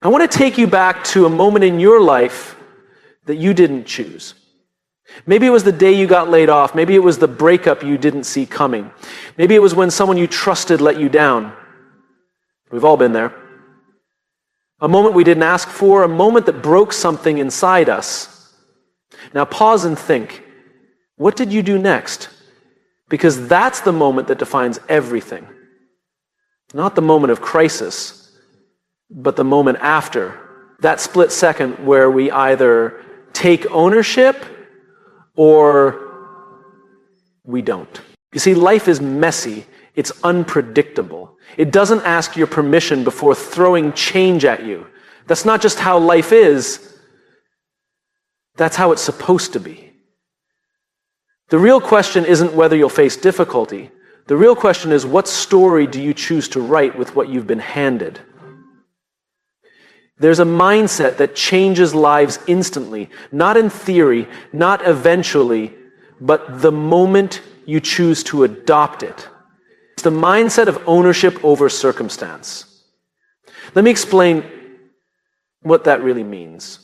I want to take you back to a moment in your life that you didn't choose. Maybe it was the day you got laid off. Maybe it was the breakup you didn't see coming. Maybe it was when someone you trusted let you down. We've all been there. A moment we didn't ask for, a moment that broke something inside us. Now pause and think, what did you do next? Because that's the moment that defines everything. Not the moment of crisis, but the moment after. That split second where we either take ownership or we don't. You see, life is messy. It's unpredictable. It doesn't ask your permission before throwing change at you. That's not just how life is. That's how it's supposed to be. The real question isn't whether you'll face difficulty. The real question is, what story do you choose to write with what you've been handed? There's a mindset that changes lives instantly, not in theory, not eventually, but the moment you choose to adopt it. It's the mindset of ownership over circumstance. Let me explain what that really means.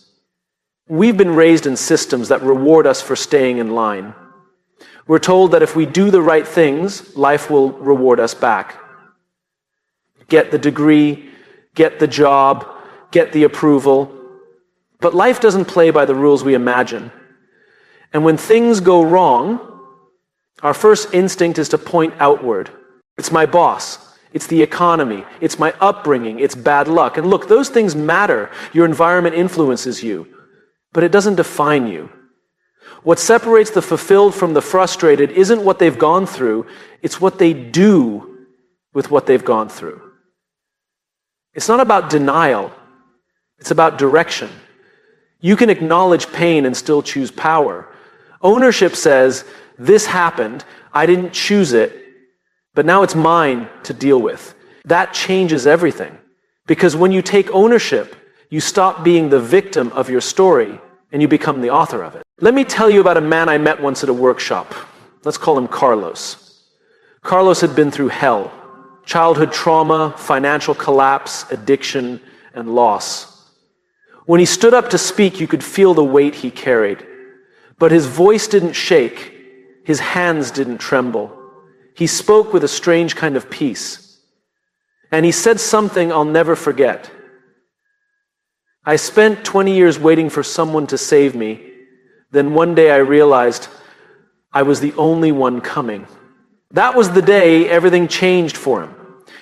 We've been raised in systems that reward us for staying in line. We're told that if we do the right things, life will reward us back. Get the degree, get the job, get the approval. But life doesn't play by the rules we imagine. And when things go wrong, our first instinct is to point outward. It's my boss. It's the economy. It's my upbringing. It's bad luck. And look, those things matter. Your environment influences you. But it doesn't define you. What separates the fulfilled from the frustrated isn't what they've gone through. It's what they do with what they've gone through. It's not about denial. It's about direction. You can acknowledge pain and still choose power. Ownership says, this happened, I didn't choose it, but now it's mine to deal with. That changes everything. Because when you take ownership, you stop being the victim of your story and you become the author of it. Let me tell you about a man I met once at a workshop. Let's call him Carlos. Carlos had been through hell. Childhood trauma, financial collapse, addiction, and loss. When he stood up to speak, you could feel the weight he carried. But his voice didn't shake. His hands didn't tremble. He spoke with a strange kind of peace. And he said something I'll never forget. I spent 20 years waiting for someone to save me. Then one day I realized I was the only one coming. That was the day everything changed for him.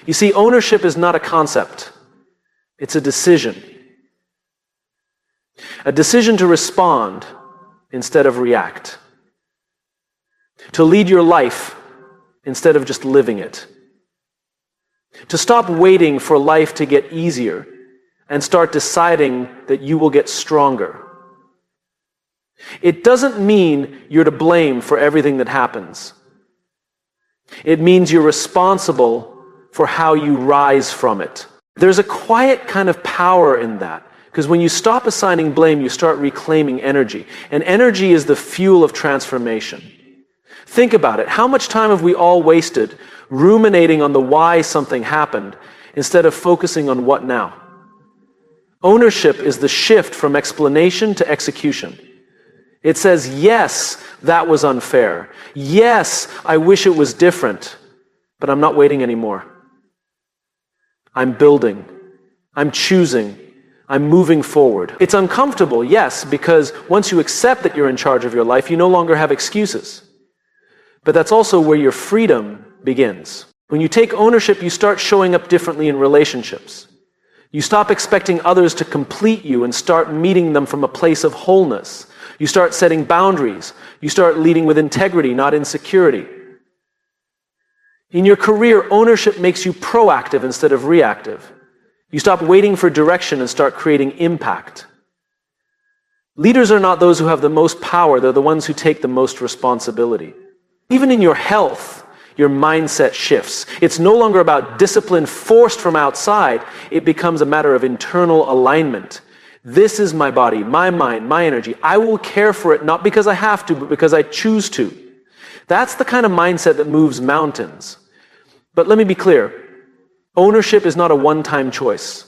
You see, ownership is not a concept. It's a decision. A decision to respond instead of react. To lead your life instead of just living it. To stop waiting for life to get easier and start deciding that you will get stronger. It doesn't mean you're to blame for everything that happens. It means you're responsible for how you rise from it. There's a quiet kind of power in that. Because when you stop assigning blame, you start reclaiming energy. And energy is the fuel of transformation. Think about it. How much time have we all wasted ruminating on the why something happened instead of focusing on what now? Ownership is the shift from explanation to execution. It says, yes, that was unfair. Yes, I wish it was different, but I'm not waiting anymore. I'm building. I'm choosing. I'm moving forward. It's uncomfortable, yes, because once you accept that you're in charge of your life, you no longer have excuses. But that's also where your freedom begins. When you take ownership, you start showing up differently in relationships. You stop expecting others to complete you and start meeting them from a place of wholeness. You start setting boundaries. You start leading with integrity, not insecurity. In your career, ownership makes you proactive instead of reactive. You stop waiting for direction and start creating impact. Leaders are not those who have the most power, they're the ones who take the most responsibility. Even in your health, your mindset shifts. It's no longer about discipline forced from outside. It becomes a matter of internal alignment. This is my body, my mind, my energy. I will care for it not because I have to, but because I choose to. That's the kind of mindset that moves mountains. But let me be clear. Ownership is not a one-time choice.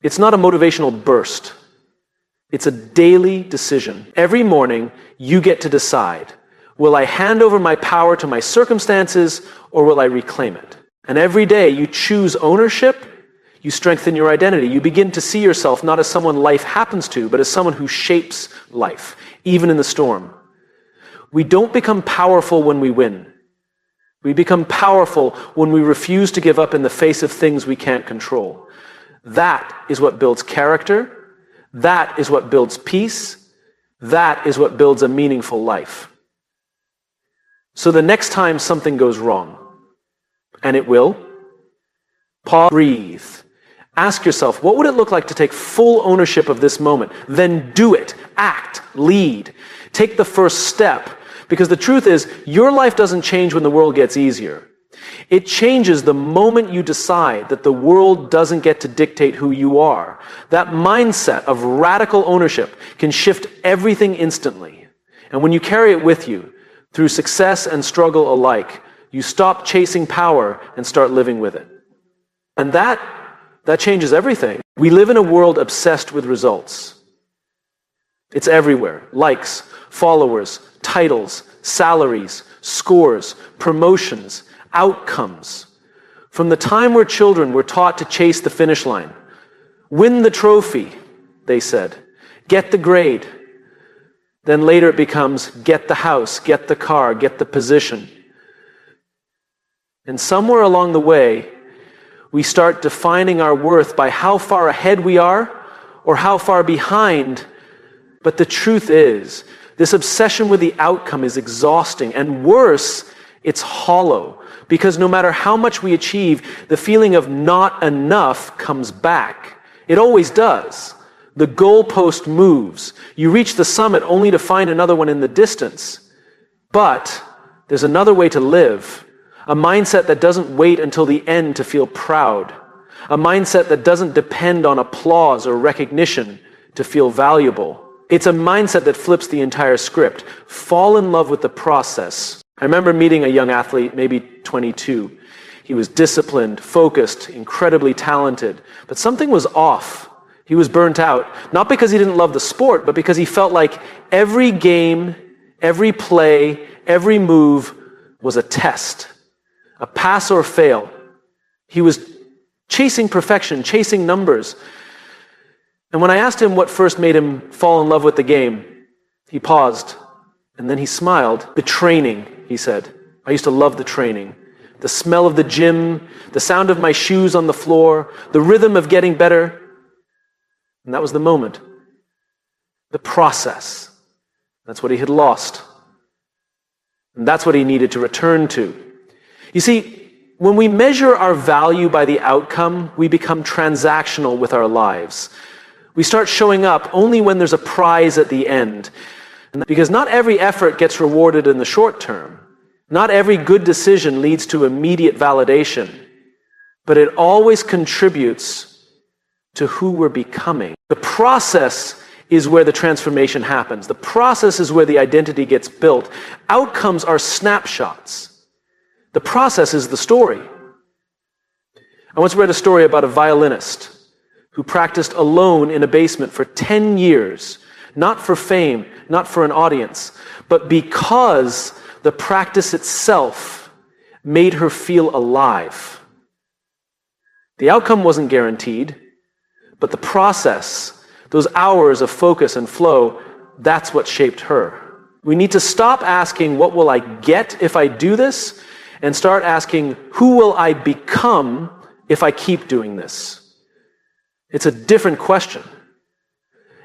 It's not a motivational burst. It's a daily decision. Every morning, you get to decide, will I hand over my power to my circumstances or will I reclaim it? And every day you choose ownership, you strengthen your identity. You begin to see yourself not as someone life happens to, but as someone who shapes life, even in the storm. We don't become powerful when we win. We become powerful when we refuse to give up in the face of things we can't control. That is what builds character. That is what builds peace. That is what builds a meaningful life. So the next time something goes wrong, and it will, pause, breathe. Ask yourself, what would it look like to take full ownership of this moment? Then do it. Act. Lead. Take the first step. Because the truth is, your life doesn't change when the world gets easier. It changes the moment you decide that the world doesn't get to dictate who you are. That mindset of radical ownership can shift everything instantly. And when you carry it with you, through success and struggle alike, you stop chasing power and start living with it. And that changes everything. We live in a world obsessed with results. It's everywhere. Likes, followers, titles, salaries, scores, promotions, outcomes. From the time we're children, we're taught to chase the finish line. Win the trophy, they said. Get the grade. Then later it becomes get the house, get the car, get the position. And somewhere along the way, we start defining our worth by how far ahead we are or how far behind. But the truth is, this obsession with the outcome is exhausting, and worse, it's hollow. Because no matter how much we achieve, the feeling of not enough comes back. It always does. The goalpost moves. You reach the summit only to find another one in the distance. But there's another way to live. A mindset that doesn't wait until the end to feel proud. A mindset that doesn't depend on applause or recognition to feel valuable. It's a mindset that flips the entire script. Fall in love with the process. I remember meeting a young athlete, maybe 22. He was disciplined, focused, incredibly talented, but something was off. He was burnt out, not because he didn't love the sport, but because he felt like every game, every play, every move was a test, a pass or fail. He was chasing perfection, chasing numbers. And when I asked him what first made him fall in love with the game, he paused, and then he smiled. The training, he said. I used to love the training. The smell of the gym, the sound of my shoes on the floor, the rhythm of getting better. And that was the moment. The process. That's what he had lost. And that's what he needed to return to. You see, when we measure our value by the outcome, we become transactional with our lives. We start showing up only when there's a prize at the end. Because not every effort gets rewarded in the short term. Not every good decision leads to immediate validation. But it always contributes to who we're becoming. The process is where the transformation happens. The process is where the identity gets built. Outcomes are snapshots. The process is the story. I once read a story about a violinist who practiced alone in a basement for 10 years, not for fame, not for an audience, but because the practice itself made her feel alive. The outcome wasn't guaranteed, but the process, those hours of focus and flow, that's what shaped her. We need to stop asking, what will I get if I do this? And start asking, who will I become if I keep doing this? It's a different question.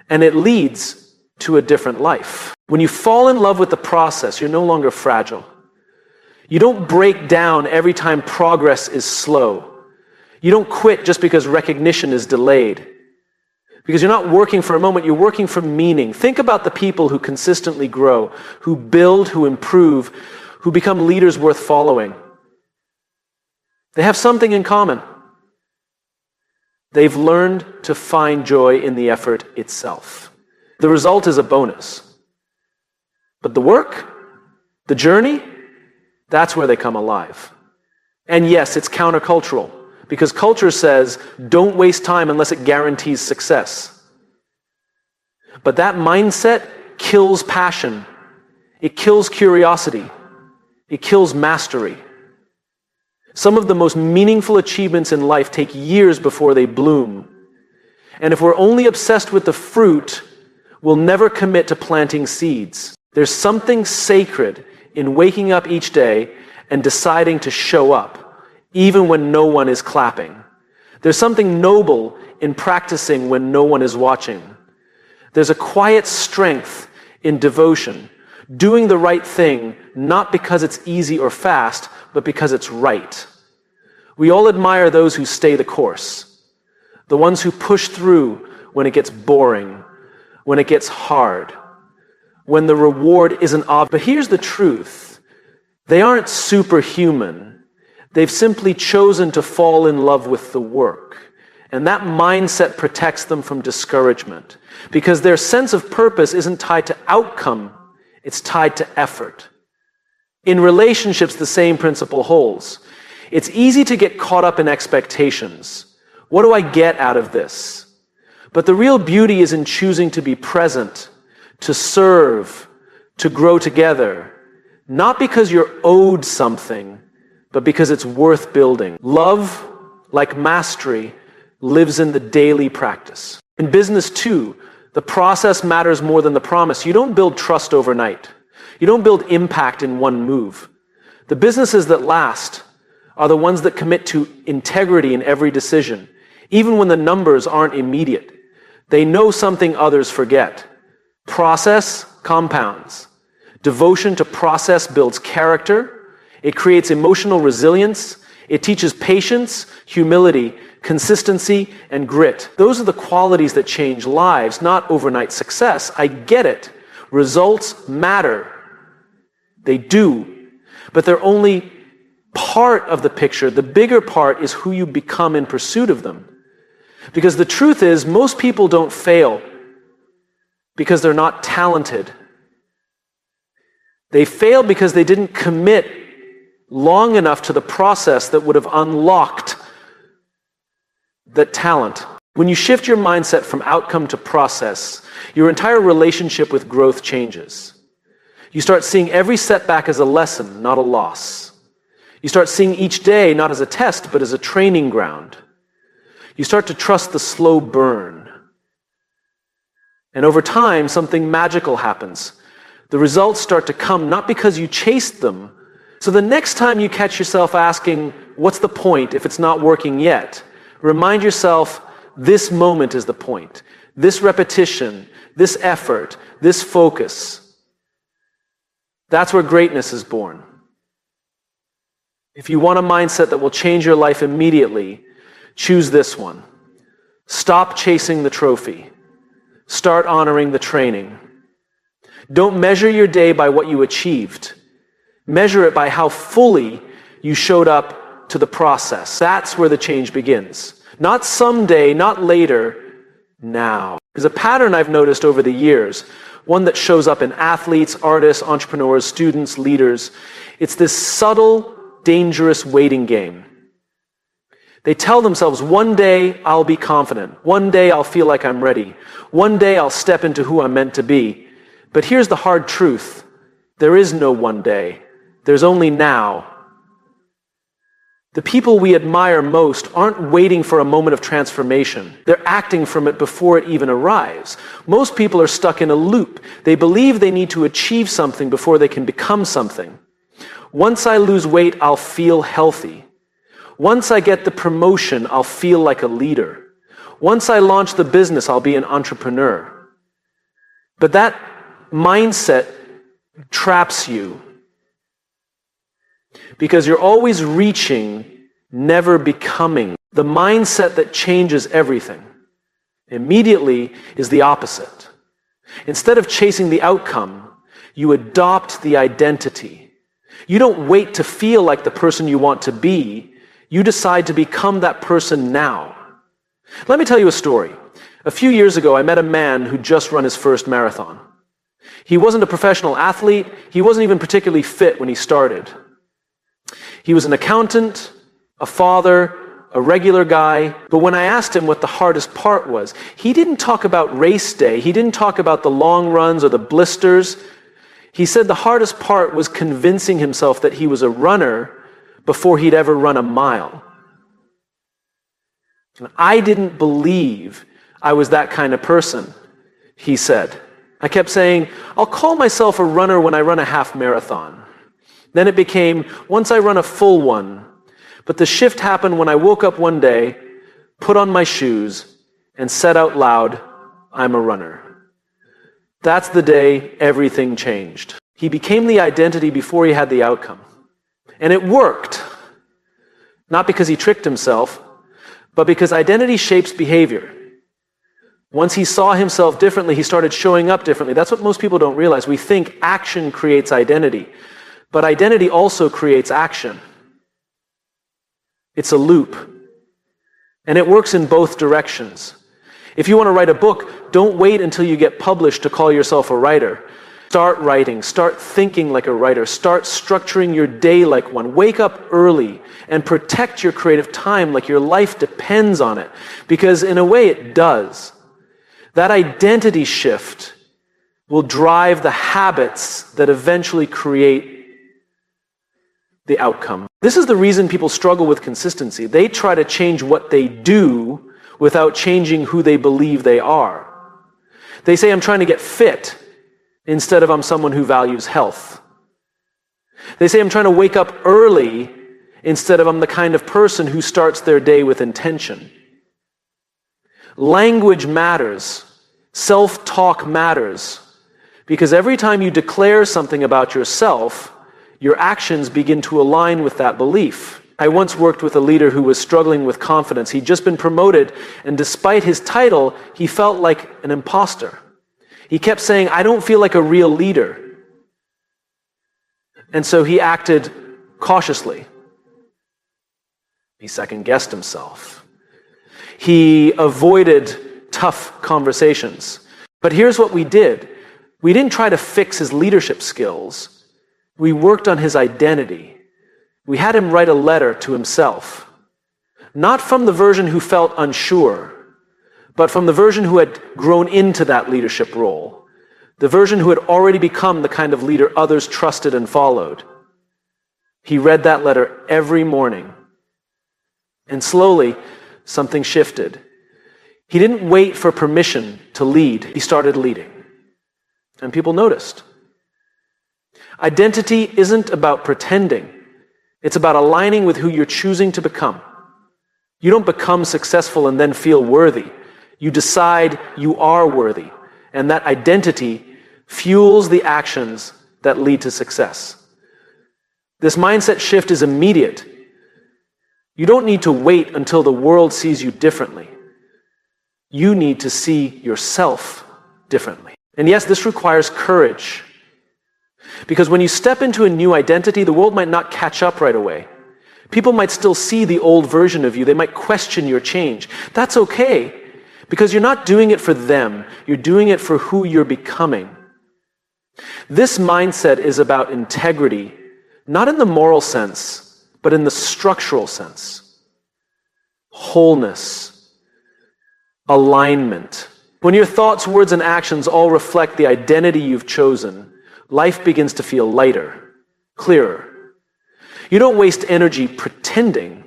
And it leads to a different life. When you fall in love with the process, you're no longer fragile. You don't break down every time progress is slow. You don't quit just because recognition is delayed. Because you're not working for a moment, you're working for meaning. Think about the people who consistently grow, who build, who improve, who become leaders worth following. They have something in common. They've learned to find joy in the effort itself. The result is a bonus. But the work, the journey, that's where they come alive. And yes, it's countercultural. because culture says, don't waste time unless it guarantees success. But that mindset kills passion. It kills curiosity. It kills mastery. Some of the most meaningful achievements in life take years before they bloom. And if we're only obsessed with the fruit, we'll never commit to planting seeds. There's something sacred in waking up each day and deciding to show up, even when no one is clapping. There's something noble in practicing when no one is watching. There's a quiet strength in devotion, doing the right thing, not because it's easy or fast, but because it's right. We all admire those who stay the course, the ones who push through when it gets boring, when it gets hard, when the reward isn't obvious. But here's the truth. They aren't superhuman. They've simply chosen to fall in love with the work. And that mindset protects them from discouragement, because their sense of purpose isn't tied to outcome, it's tied to effort. In relationships, the same principle holds. It's easy to get caught up in expectations. What do I get out of this? But the real beauty is in choosing to be present, to serve, to grow together, not because you're owed something, but because it's worth building. Love, like mastery, lives in the daily practice. In business too, the process matters more than the promise. You don't build trust overnight. You don't build impact in one move. The businesses that last are the ones that commit to integrity in every decision, even when the numbers aren't immediate. They know something others forget. Process compounds. Devotion to process builds character. It creates emotional resilience. It teaches patience, humility, consistency, and grit. Those are the qualities that change lives, not overnight success. I get it. Results matter. They do. But they're only part of the picture. The bigger part is who you become in pursuit of them. Because the truth is, most people don't fail because they're not talented. They fail because they didn't commit long enough to the process that would have unlocked that talent. When you shift your mindset from outcome to process, your entire relationship with growth changes. You start seeing every setback as a lesson, not a loss. You start seeing each day not as a test, but as a training ground. You start to trust the slow burn. And over time, something magical happens. The results start to come not because you chased them. So the next time you catch yourself asking, what's the point if it's not working yet? Remind yourself, this moment is the point. This repetition, this effort, this focus. That's where greatness is born. If you want a mindset that will change your life immediately, choose this one. Stop chasing the trophy. Start honoring the training. Don't measure your day by what you achieved. Measure it by how fully you showed up to the process. That's where the change begins. Not someday, not later, now. There's a pattern I've noticed over the years, one that shows up in athletes, artists, entrepreneurs, students, leaders. It's this subtle, dangerous waiting game. They tell themselves, one day I'll be confident. One day I'll feel like I'm ready. One day I'll step into who I'm meant to be. But here's the hard truth. There is no one day. There's only now. The people we admire most aren't waiting for a moment of transformation. They're acting from it before it even arrives. Most people are stuck in a loop. They believe they need to achieve something before they can become something. Once I lose weight, I'll feel healthy. Once I get the promotion, I'll feel like a leader. Once I launch the business, I'll be an entrepreneur. But that mindset traps you because you're always reaching, never becoming. The mindset that changes everything immediately is the opposite. Instead of chasing the outcome, you adopt the identity. You don't wait to feel like the person you want to be. You decide to become that person now. Let me tell you a story. A few years ago, I met a man who'd just run his first marathon. He wasn't a professional athlete. He wasn't even particularly fit when he started. He was an accountant, a father, a regular guy. But when I asked him what the hardest part was, he didn't talk about race day. He didn't talk about the long runs or the blisters. He said the hardest part was convincing himself that he was a runner before he'd ever run a mile. And I didn't believe I was that kind of person, he said. I kept saying, I'll call myself a runner when I run a half marathon. Then it became, once I run a full one. But the shift happened when I woke up one day, put on my shoes, and said out loud, I'm a runner. That's the day everything changed. He became the identity before he had the outcome. And it worked. Not because he tricked himself, but because identity shapes behavior. Once he saw himself differently, he started showing up differently. That's what most people don't realize. We think action creates identity, but identity also creates action. It's a loop, and it works in both directions. If you want to write a book, don't wait until you get published to call yourself a writer. Start writing, start thinking like a writer, start structuring your day like one. Wake up early and protect your creative time like your life depends on it, because in a way it does. That identity shift will drive the habits that eventually create the outcome. This is the reason people struggle with consistency. They try to change what they do without changing who they believe they are. They say, I'm trying to get fit, instead of I'm someone who values health. They say, I'm trying to wake up early, instead of I'm the kind of person who starts their day with intention. Language matters. Self-talk matters. Because every time you declare something about yourself, your actions begin to align with that belief. I once worked with a leader who was struggling with confidence. He'd just been promoted, and despite his title, he felt like an imposter. He kept saying, I don't feel like a real leader. And so he acted cautiously. He second-guessed himself. He avoided tough conversations. But here's what we did. We didn't try to fix his leadership skills. We worked on his identity. We had him write a letter to himself. Not from the version who felt unsure, but from the version who had grown into that leadership role. The version who had already become the kind of leader others trusted and followed. He read that letter every morning. And slowly, something shifted. He didn't wait for permission to lead. He started leading. And people noticed. Identity isn't about pretending. It's about aligning with who you're choosing to become. You don't become successful and then feel worthy. You decide you are worthy. And that identity fuels the actions that lead to success. This mindset shift is immediate. You don't need to wait until the world sees you differently. You need to see yourself differently. And yes, this requires courage. Because when you step into a new identity, the world might not catch up right away. People might still see the old version of you. They might question your change. That's okay, because you're not doing it for them. You're doing it for who you're becoming. This mindset is about integrity, not in the moral sense, but in the structural sense. Wholeness, alignment. When your thoughts, words, and actions all reflect the identity you've chosen, life begins to feel lighter, clearer. You don't waste energy pretending.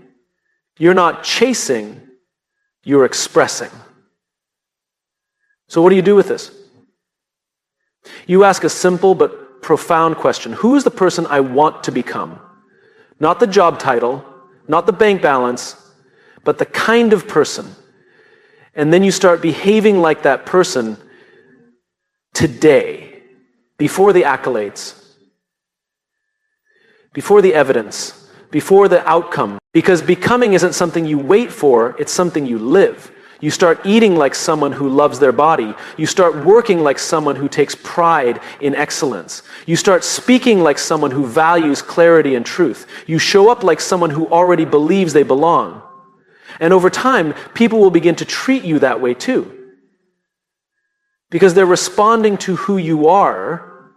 You're not chasing, you're expressing. So what do you do with this? You ask a simple but profound question. Who is the person I want to become? Not the job title, not the bank balance, but the kind of person. And then you start behaving like that person today, before the accolades, before the evidence, before the outcome. Because becoming isn't something you wait for, it's something you live. You start eating like someone who loves their body. You start working like someone who takes pride in excellence. You start speaking like someone who values clarity and truth. You show up like someone who already believes they belong. And over time, people will begin to treat you that way too. Because they're responding to who you are,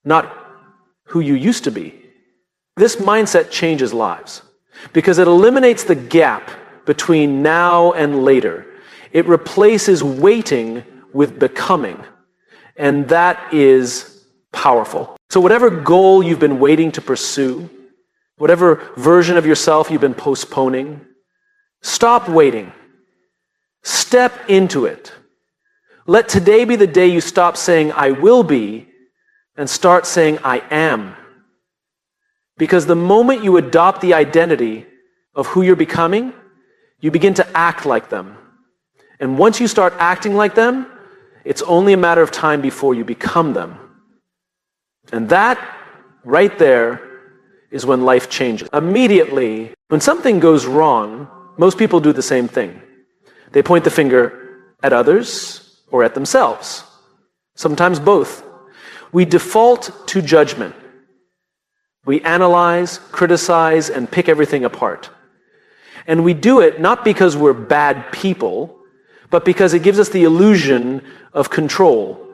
not who you used to be. This mindset changes lives. because it eliminates the gap between now and later. It replaces waiting with becoming, and that is powerful. So whatever goal you've been waiting to pursue, whatever version of yourself you've been postponing, stop waiting. Step into it. Let today be the day you stop saying, I will be, and start saying, I am. Because the moment you adopt the identity of who you're becoming, you begin to act like them. And once you start acting like them, it's only a matter of time before you become them. And that, right there, is when life changes. Immediately, when something goes wrong, most people do the same thing. They point the finger at others or at themselves. Sometimes both. We default to judgment. We analyze, criticize, and pick everything apart. And we do it not because we're bad people, but because it gives us the illusion of control.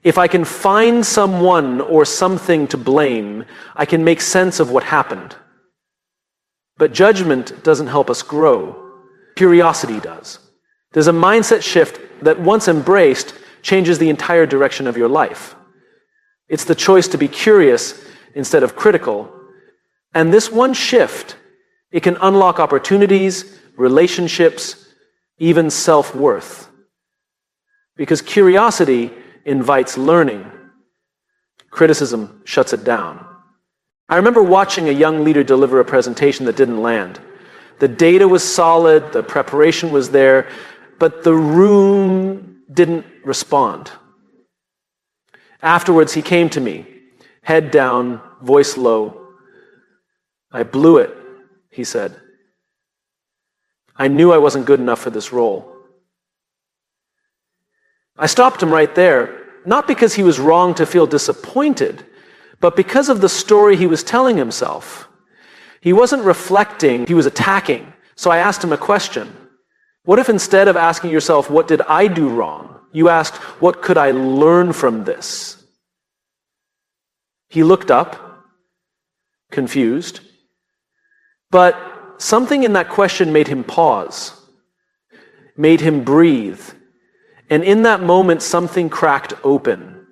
If I can find someone or something to blame, I can make sense of what happened. But judgment doesn't help us grow. Curiosity does. There's a mindset shift that, once embraced, changes the entire direction of your life. It's the choice to be curious instead of critical. And this one shift, it can unlock opportunities, relationships, even self-worth. Because curiosity invites learning. Criticism shuts it down. I remember watching a young leader deliver a presentation that didn't land. The data was solid, the preparation was there, but the room didn't respond. Afterwards, he came to me, head down, voice low. I blew it, he said. I knew I wasn't good enough for this role. I stopped him right there, not because he was wrong to feel disappointed, but because of the story he was telling himself. He wasn't reflecting, he was attacking. So I asked him a question. What if instead of asking yourself, what did I do wrong, you asked, what could I learn from this? He looked up, confused, but something in that question made him pause, made him breathe. And in that moment, something cracked open.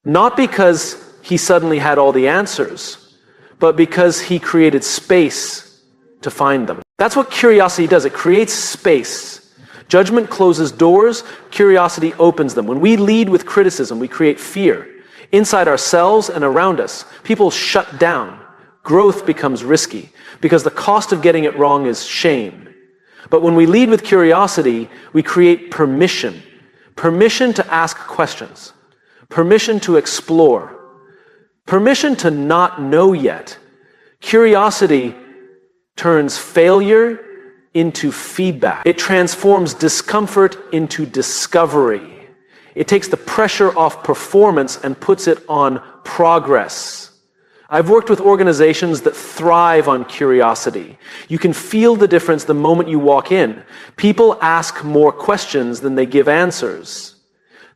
Not because he suddenly had all the answers, but because he created space to find them. That's what curiosity does. It creates space. Judgment closes doors, curiosity opens them. When we lead with criticism, we create fear. Inside ourselves and around us, people shut down. Growth becomes risky because the cost of getting it wrong is shame. But when we lead with curiosity, we create permission. Permission to ask questions. Permission to explore. Permission to not know yet. Curiosity turns failure into feedback. It transforms discomfort into discovery. It takes the pressure off performance and puts it on progress. I've worked with organizations that thrive on curiosity. You can feel the difference the moment you walk in. People ask more questions than they give answers.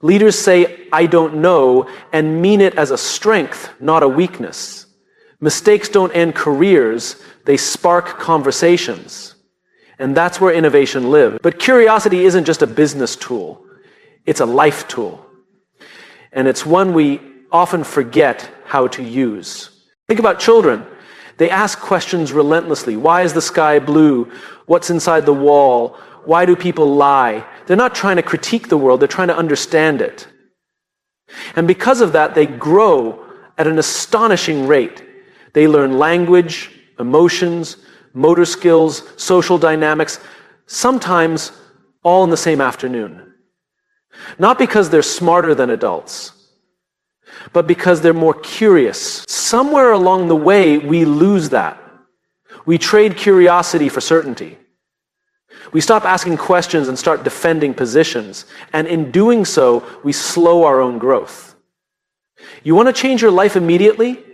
Leaders say, I don't know, and mean it as a strength, not a weakness. Mistakes don't end careers, they spark conversations. And that's where innovation lives. But curiosity isn't just a business tool, it's a life tool. And it's one we often forget how to use. Think about children. They ask questions relentlessly. Why is the sky blue? What's inside the wall? Why do people lie? They're not trying to critique the world, they're trying to understand it. And because of that, they grow at an astonishing rate. They learn language, emotions, motor skills, social dynamics, sometimes all in the same afternoon. Not because they're smarter than adults, but because they're more curious. Somewhere along the way, we lose that. We trade curiosity for certainty. We stop asking questions and start defending positions. And in doing so, we slow our own growth. You want to change your life immediately?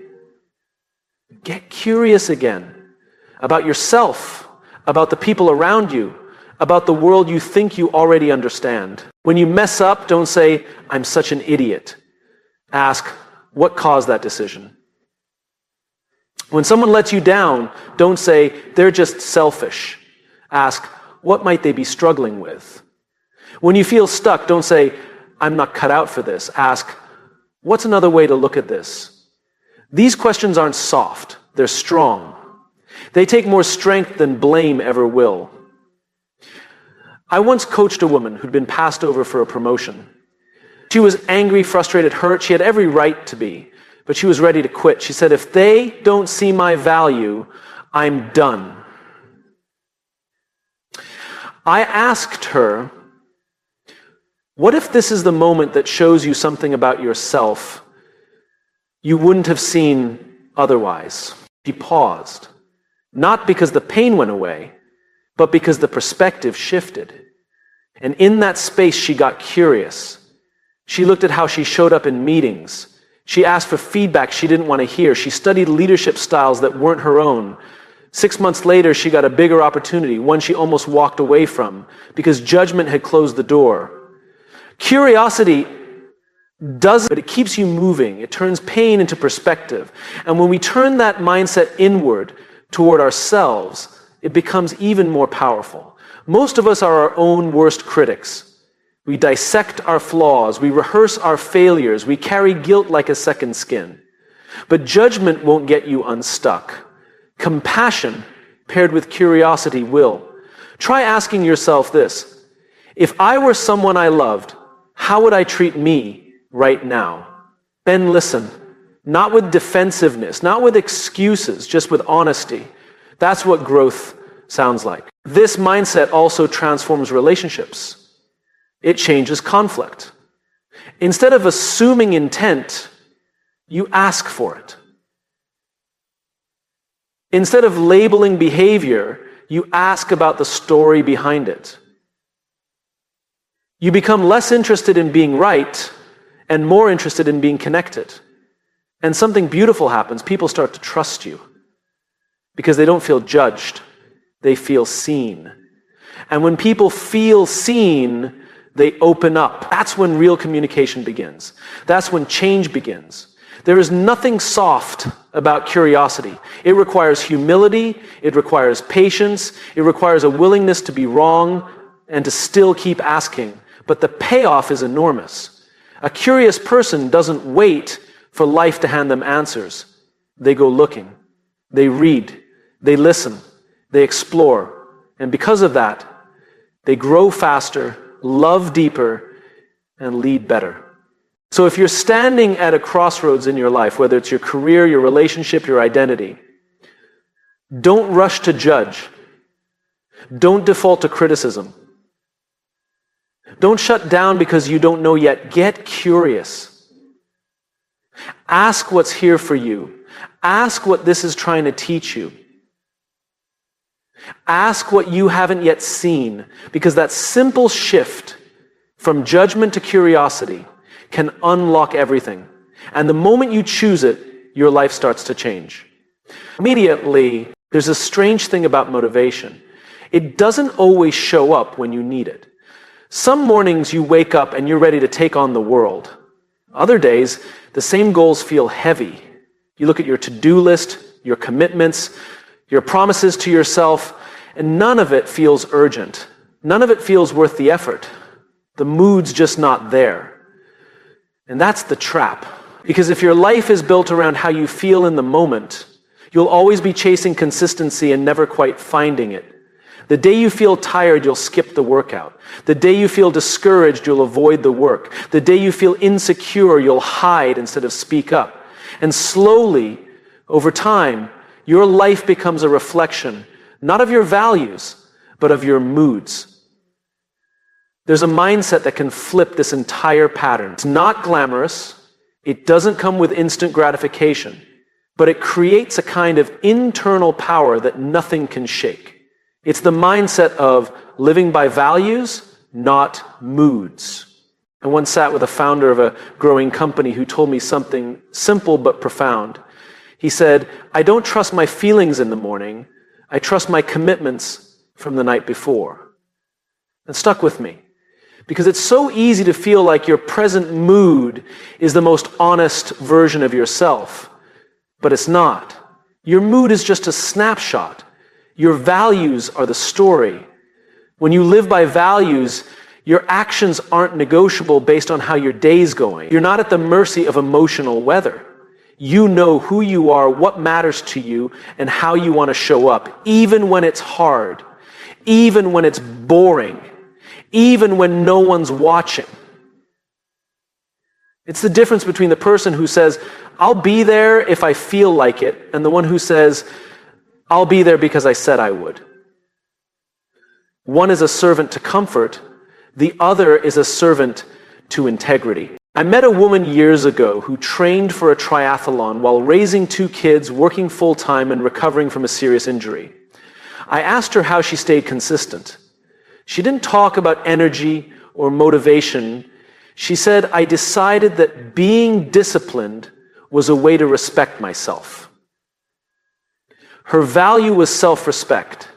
Get curious again about yourself, about the people around you, about the world you think you already understand. When you mess up, don't say, I'm such an idiot. Ask, what caused that decision? When someone lets you down, don't say, they're just selfish. Ask, what might they be struggling with? When you feel stuck, don't say, I'm not cut out for this. Ask, what's another way to look at this? These questions aren't soft, they're strong. They take more strength than blame ever will. I once coached a woman who'd been passed over for a promotion. She was angry, frustrated, hurt. She had every right to be, but she was ready to quit. She said, if they don't see my value, I'm done. I asked her, what if this is the moment that shows you something about yourself you wouldn't have seen otherwise? She paused, not because the pain went away, but because the perspective shifted. And in that space, she got curious. She looked at how she showed up in meetings. She asked for feedback she didn't want to hear. She studied leadership styles that weren't her own. 6 months later, she got a bigger opportunity, one she almost walked away from, because judgment had closed the door. Curiosity does, but it keeps you moving. It turns pain into perspective. And when we turn that mindset inward toward ourselves, it becomes even more powerful. Most of us are our own worst critics. We dissect our flaws. We rehearse our failures. We carry guilt like a second skin. But judgment won't get you unstuck. Compassion paired with curiosity will. Try asking yourself this. If I were someone I loved, how would I treat me right now? Then listen, not with defensiveness, not with excuses, just with honesty. That's what growth sounds like. This mindset also transforms relationships. It changes conflict. Instead of assuming intent, you ask for it. Instead of labeling behavior, you ask about the story behind it. You become less interested in being right and more interested in being connected. And something beautiful happens. People start to trust you because they don't feel judged. They feel seen. And when people feel seen, they open up. That's when real communication begins. That's when change begins. There is nothing soft about curiosity. It requires humility. It requires patience. It requires a willingness to be wrong and to still keep asking. But the payoff is enormous. A curious person doesn't wait for life to hand them answers. They go looking. They read. They listen. They explore. And because of that, they grow faster, love deeper, and lead better. So if you're standing at a crossroads in your life, whether it's your career, your relationship, your identity, don't rush to judge. Don't default to criticism. Don't shut down because you don't know yet. Get curious. Ask what's here for you. Ask what this is trying to teach you. Ask what you haven't yet seen, because that simple shift from judgment to curiosity can unlock everything. And the moment you choose it, your life starts to change. Immediately, there's a strange thing about motivation. It doesn't always show up when you need it. Some mornings you wake up and you're ready to take on the world. Other days, the same goals feel heavy. You look at your to-do list, your commitments, your promises to yourself, and none of it feels urgent. None of it feels worth the effort. The mood's just not there. And that's the trap. Because if your life is built around how you feel in the moment, you'll always be chasing consistency and never quite finding it. The day you feel tired, you'll skip the workout. The day you feel discouraged, you'll avoid the work. The day you feel insecure, you'll hide instead of speak up. And slowly, over time, your life becomes a reflection, not of your values, but of your moods. There's a mindset that can flip this entire pattern. It's not glamorous. It doesn't come with instant gratification, but it creates a kind of internal power that nothing can shake. It's the mindset of living by values, not moods. I once sat with a founder of a growing company who told me something simple but profound. He said, I don't trust my feelings in the morning. I trust my commitments from the night before. It stuck with me. Because it's so easy to feel like your present mood is the most honest version of yourself. But it's not. Your mood is just a snapshot. Your values are the story. When you live by values, your actions aren't negotiable based on how your day's going. You're not at the mercy of emotional weather. You know who you are, what matters to you, and how you want to show up, even when it's hard, even when it's boring, even when no one's watching. It's the difference between the person who says, I'll be there if I feel like it, and the one who says, I'll be there because I said I would. One is a servant to comfort, the other is a servant to integrity. I met a woman years ago who trained for a triathlon while raising 2 kids, working full-time, and recovering from a serious injury. I asked her how she stayed consistent. She didn't talk about energy or motivation. She said, I decided that being disciplined was a way to respect myself. Her value was self-respect.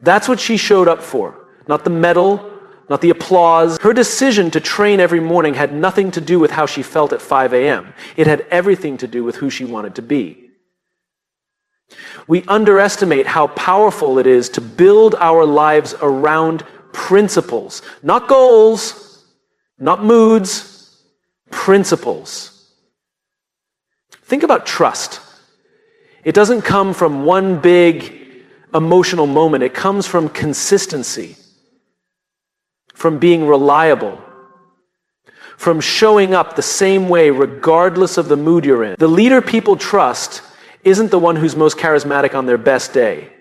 That's what she showed up for. Not the medal, not the applause. Her decision to train every morning had nothing to do with how she felt at 5 a.m. It had everything to do with who she wanted to be. We underestimate how powerful it is to build our lives around principles, not goals, not moods, principles. Think about trust. It doesn't come from one big emotional moment. It comes from consistency, from being reliable, from showing up the same way regardless of the mood you're in. The leader people trust isn't the one who's most charismatic on their best day.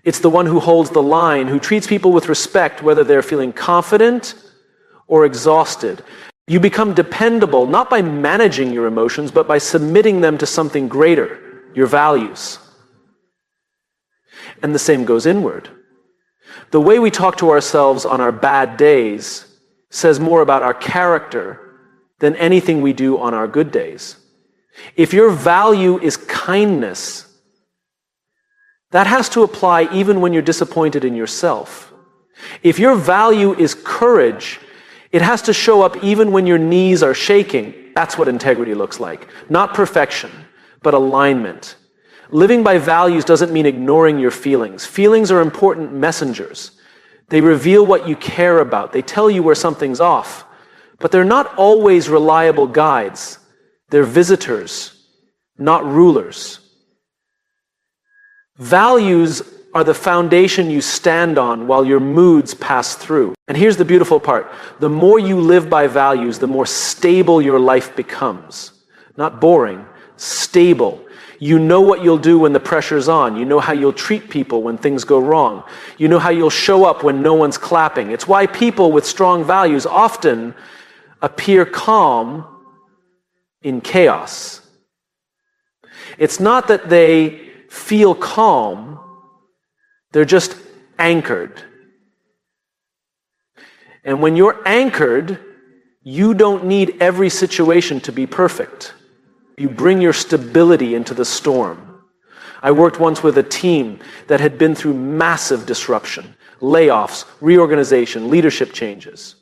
It's the one who holds the line, who treats people with respect whether they're feeling confident or exhausted. You become dependable not by managing your emotions, but by submitting them to something greater, your values. And the same goes inward. The way we talk to ourselves on our bad days says more about our character than anything we do on our good days. If your value is kindness, that has to apply even when you're disappointed in yourself. If your value is courage, it has to show up even when your knees are shaking. That's what integrity looks like. Not perfection, but alignment. Living by values doesn't mean ignoring your feelings. Feelings are important messengers. They reveal what you care about. They tell you where something's off. But they're not always reliable guides. They're visitors, not rulers. Values are the foundation you stand on while your moods pass through. And here's the beautiful part. The more you live by values, the more stable your life becomes. Not boring, stable. You know what you'll do when the pressure's on. You know how you'll treat people when things go wrong. You know how you'll show up when no one's clapping. It's why people with strong values often appear calm in chaos. It's not that they feel calm, they're just anchored. And when you're anchored, you don't need every situation to be perfect. You bring your stability into the storm. I worked once with a team that had been through massive disruption, layoffs, reorganization, leadership changes.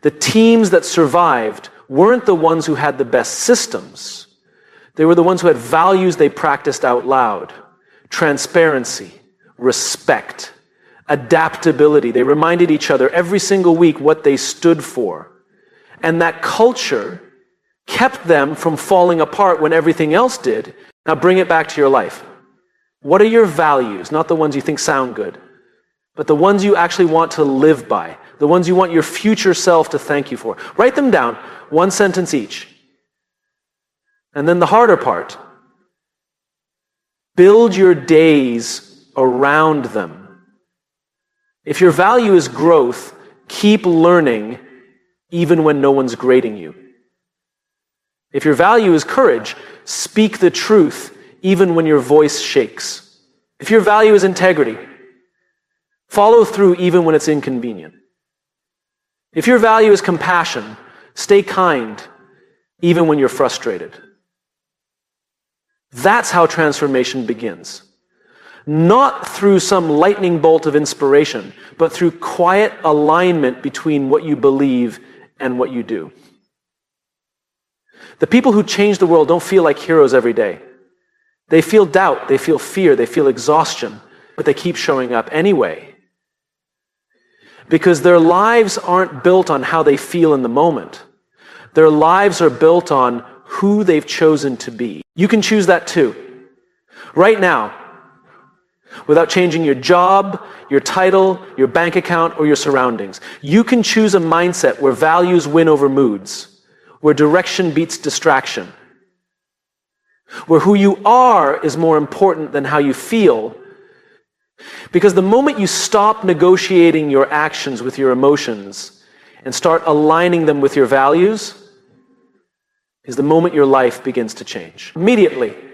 The teams that survived weren't the ones who had the best systems. They were the ones who had values they practiced out loud. Transparency, respect, adaptability. They reminded each other every single week what they stood for. And that culture kept them from falling apart when everything else did. Now bring it back to your life. What are your values? Not the ones you think sound good, but the ones you actually want to live by, the ones you want your future self to thank you for. Write them down, 1 sentence each. And then the harder part. Build your days around them. If your value is growth, keep learning even when no one's grading you. If your value is courage, speak the truth even when your voice shakes. If your value is integrity, follow through even when it's inconvenient. If your value is compassion, stay kind even when you're frustrated. That's how transformation begins. Not through some lightning bolt of inspiration, but through quiet alignment between what you believe and what you do. The people who change the world don't feel like heroes every day. They feel doubt, they feel fear, they feel exhaustion, but they keep showing up anyway. Because their lives aren't built on how they feel in the moment. Their lives are built on who they've chosen to be. You can choose that too. Right now, without changing your job, your title, your bank account, or your surroundings. You can choose a mindset where values win over moods, where direction beats distraction, where who you are is more important than how you feel. Because the moment you stop negotiating your actions with your emotions and start aligning them with your values, is the moment your life begins to change. Immediately.